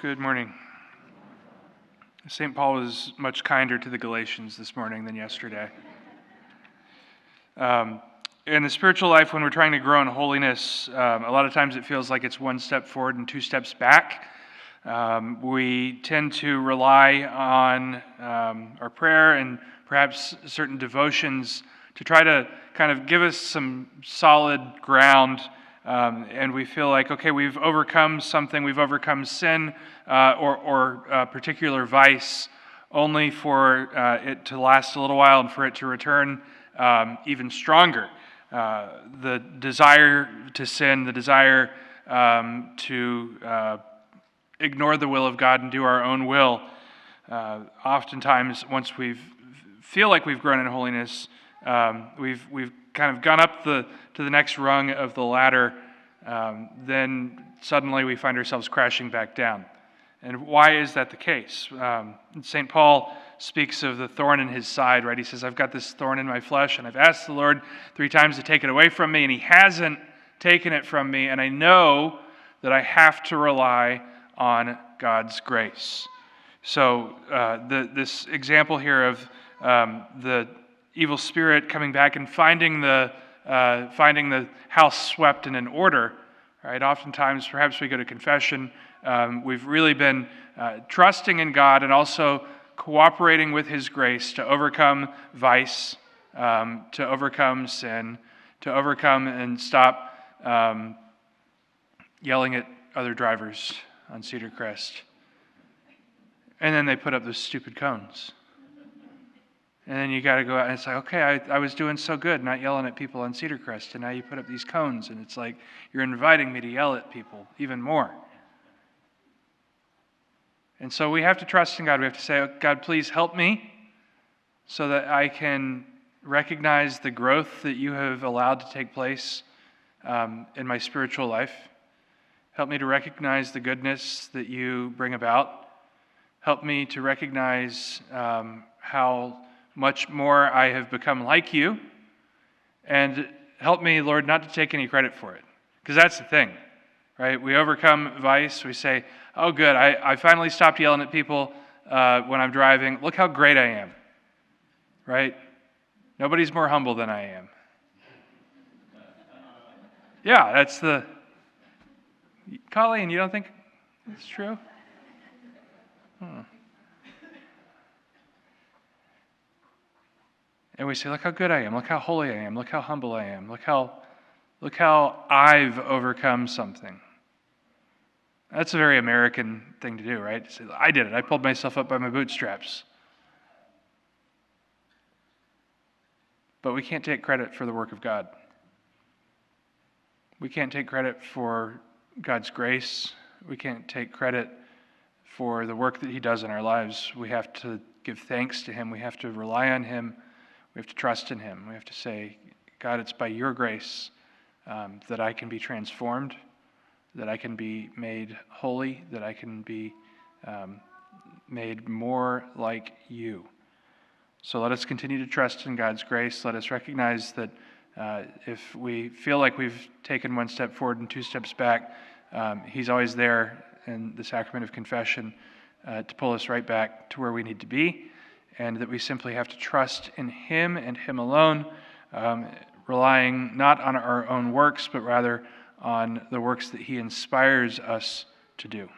Good morning. St. Paul was much kinder to the Galatians this morning than yesterday. In the spiritual life, when we're trying to grow in holiness, a lot of times it feels like it's one step forward and two steps back. We tend to rely on our prayer and perhaps certain devotions to try to kind of give us some solid ground, and we feel like, okay, we've overcome something, we've overcome sin or a particular vice, only for it to last a little while and for it to return even stronger. The desire to sin, the desire to ignore the will of God and do our own will. Oftentimes, once we feel like we've grown in holiness, we've kind of gone up to the next rung of the ladder. Then suddenly we find ourselves crashing back down. And why is that the case? St. Paul speaks of the thorn in his side, right? He says, I've got this thorn in my flesh, and I've asked the Lord 3 times to take it away from me, and he hasn't taken it from me, and I know that I have to rely on God's grace. So this example here of the evil spirit coming back and finding the house swept and in order, right? Oftentimes, perhaps we go to confession. We've really been trusting in God and also cooperating with His grace to overcome vice, to overcome sin, to overcome and stop yelling at other drivers on Cedar Crest. And then they put up those stupid cones. And then you got to go out and it's like, okay, I was doing so good, not yelling at people on Cedar Crest, and now you put up these cones, and it's like you're inviting me to yell at people even more. And so we have to trust in God. We have to say, oh, God, please help me so that I can recognize the growth that you have allowed to take place in my spiritual life. Help me to recognize the goodness that you bring about. Help me to recognize how much more I have become like you. And help me, Lord, not to take any credit for it. Because that's the thing, right? We overcome vice. We say, oh, good, I finally stopped yelling at people when I'm driving. Look how great I am, right? Nobody's more humble than I am. Yeah, that's the... Colleen, you don't think it's true? And we say, look how good I am, look how holy I am, look how humble I am, look how I've overcome something. That's a very American thing to do, right? To say, I did it, I pulled myself up by my bootstraps. But we can't take credit for the work of God. We can't take credit for God's grace. We can't take credit for the work that He does in our lives. We have to give thanks to Him. We have to rely on Him. We have to trust in Him. We have to say, God, it's by your grace that I can be transformed, that I can be made holy, that I can be made more like you. So let us continue to trust in God's grace. Let us recognize that if we feel like we've taken one step forward and two steps back, He's always there in the sacrament of confession to pull us right back to where we need to be, and that we simply have to trust in Him and Him alone, relying not on our own works, but rather on the works that He inspires us to do.